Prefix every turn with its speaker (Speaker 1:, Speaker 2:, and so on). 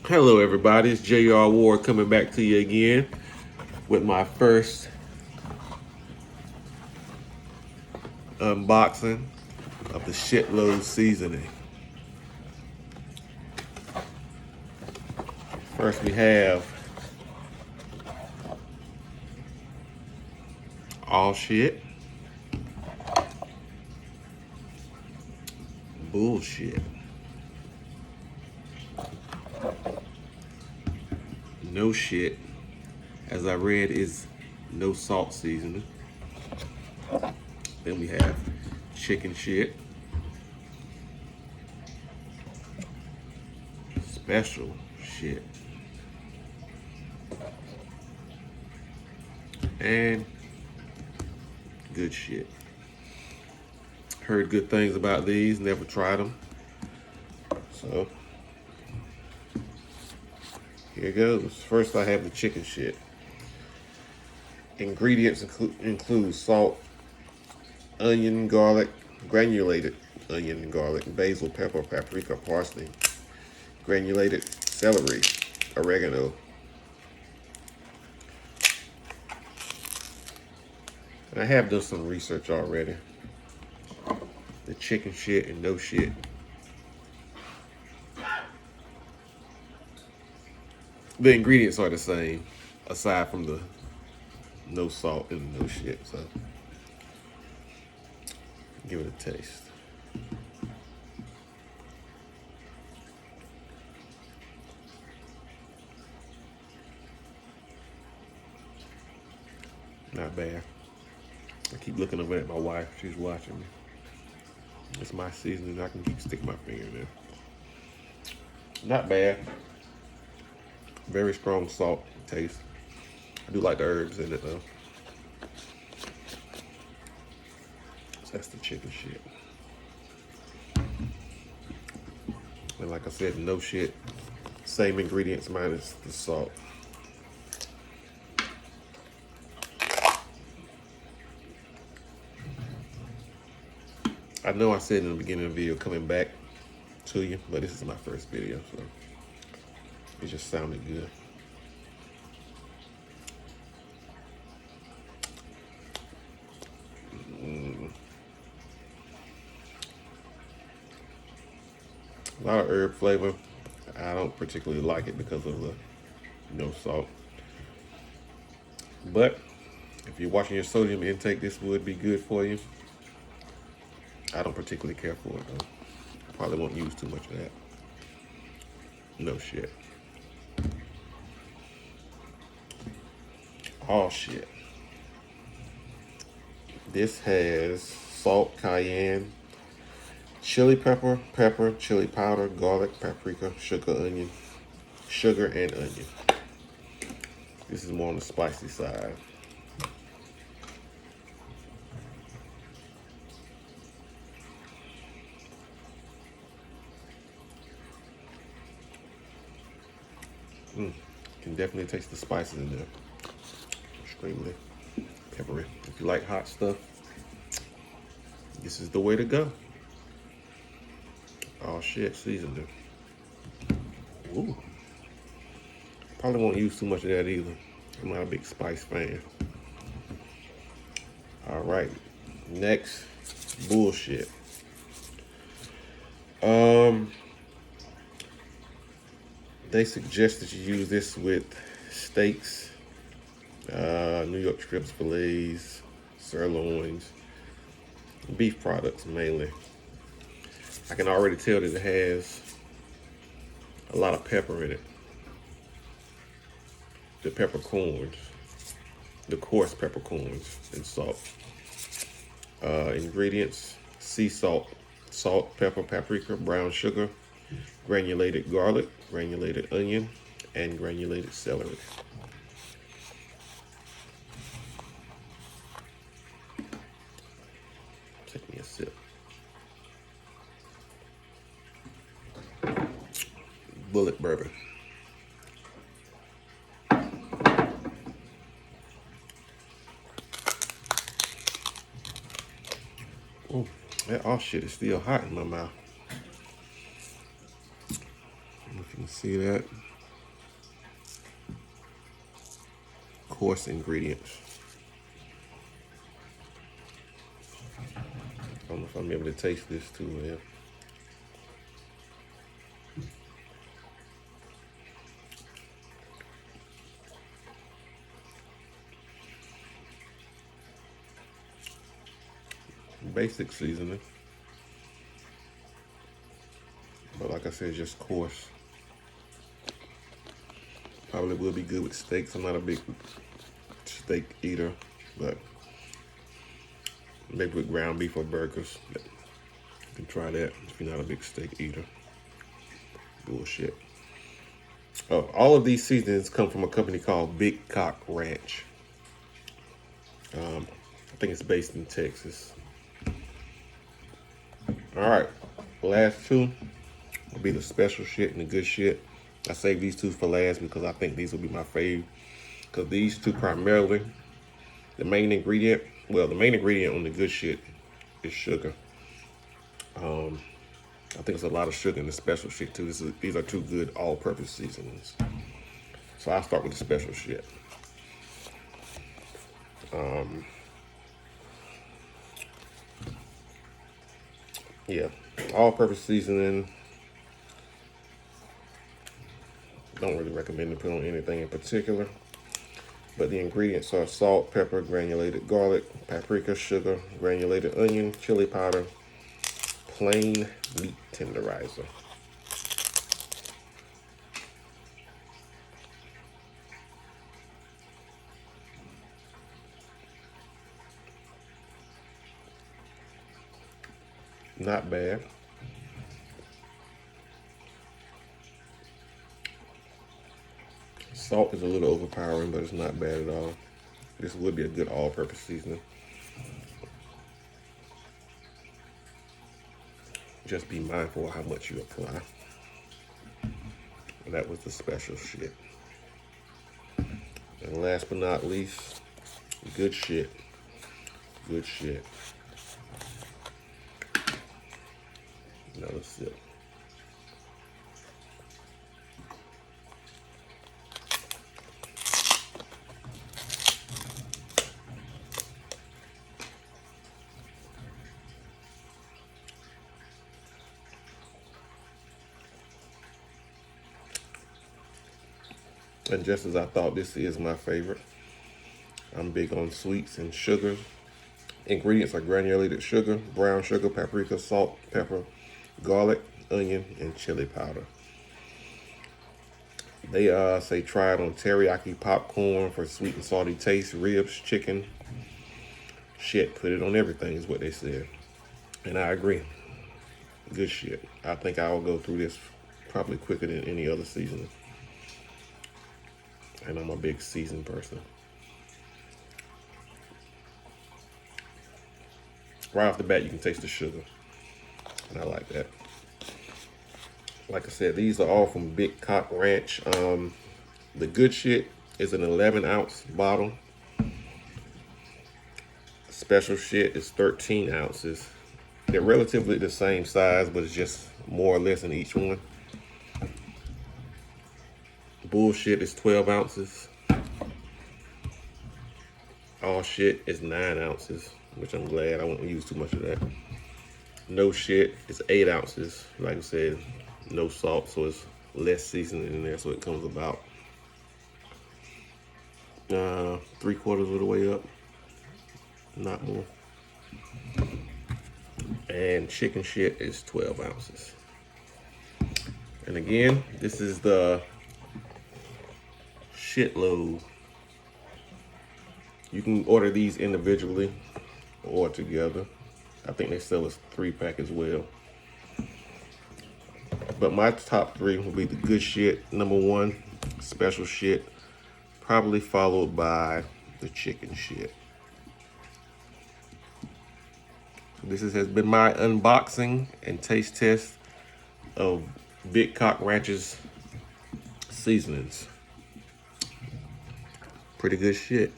Speaker 1: Hello, everybody. It's J.R. Ward coming back to you again with my first unboxing of the Shitload seasoning. First, we have All Shit, Bullshit, No Shit, as I read, is no salt seasoning. Then we have Chicken Shit, Special Shit, and Good Shit. Heard good things about these, never tried them. So, here goes. First, I have the chicken shit. Ingredients include salt, onion, garlic, granulated onion and garlic, basil, pepper, paprika, parsley, granulated celery, oregano. And I have done some research already. The chicken shit and no shit. The ingredients are the same, aside from the no salt and no shit. So, give it a taste. Not bad. I keep looking over at my wife. She's watching me. It's my seasoning. I can keep sticking my finger in there. Not bad. Very strong salt taste. I do like the herbs in it though. So that's the chicken shit. And like I said, no shit. Same ingredients minus the salt. I know I said in the beginning of the video coming back to you, but this is my first video, so it just sounded good. A lot of herb flavor. I don't particularly like it because of the no salt. But if you're watching your sodium intake, this would be good for you. I don't particularly care for it though. I probably won't use too much of that. No shit. All shit. This has salt, cayenne, chili pepper, chili powder, garlic, paprika, sugar, and onion. This is more on the spicy side. Can definitely taste the spices in there. Extremely peppery. If you like hot stuff, this is the way to go. Oh shit, seasoning. Ooh. Probably won't use too much of that either. I'm not a big spice fan. All right, next, bullshit. They suggest that you use this with steaks, New York strips, fillets, sirloins, beef products mainly. I can already tell that it has a lot of pepper in it. The peppercorns, the coarse peppercorns and salt. Ingredients: sea salt, pepper, paprika, brown sugar, granulated garlic, granulated onion, and granulated celery. Take me a sip. Bullet bourbon. Ooh, that all shit is still hot in my mouth. I don't know if you can see that. coarse ingredients. I don't know if I'm able to taste this too well. Basic seasoning. But like I said, just coarse. Probably will be good with steaks. I'm not a big steak eater, but maybe with ground beef or burgers. You can try that if you're not a big steak eater. Bullshit. Oh, all of these seasonings come from a company called Big Cock Ranch. I think it's based in Texas. All right, last two will be the special shit and the good shit. I saved these two for last because I think these will be my fave. Because these two primarily, the main ingredient on the good shit is sugar. I think it's a lot of sugar in the special shit too. These are two good all-purpose seasonings. So I'll start with the special shit. Yeah, all-purpose seasoning. Don't really recommend to put on anything in particular. But the ingredients are salt, pepper, granulated garlic, paprika, sugar, granulated onion, chili powder, plain meat tenderizer. Not bad. Salt is a little overpowering, but it's not bad at all. This would be a good all-purpose seasoning. Just be mindful of how much you apply. And that was the special shit. And last but not least, good shit. Good shit. Another sip. And just as I thought, this is my favorite. I'm big on sweets and sugars. Ingredients are granulated sugar, brown sugar, paprika, salt, pepper, garlic, onion, and chili powder. They say try it on teriyaki popcorn for sweet and salty taste, ribs, chicken. Shit, put it on everything is what they said. And I agree. Good shit. I think I will go through this probably quicker than any other seasoning. And I'm a big seasoned person. Right off the bat, you can taste the sugar. And I like that. Like I said, these are all from Big Cock Ranch. The good shit is an 11-ounce bottle. Special shit is 13 ounces. They're relatively the same size, but it's just more or less in each one. Bullshit is 12 ounces. All shit is 9 ounces, which I'm glad I won't use too much of that. No shit is 8 ounces. Like I said, no salt, so it's less seasoning in there, so it comes about 3/4 of the way up, not more. And chicken shit is 12 ounces. And again, this is the shitload. You can order these individually or together. I think they sell a 3-pack as well. But my top 3 will be the good shit, number 1, special shit, probably followed by the chicken shit. This has been my unboxing and taste test of Big Cock Ranch's seasonings. Pretty good shit.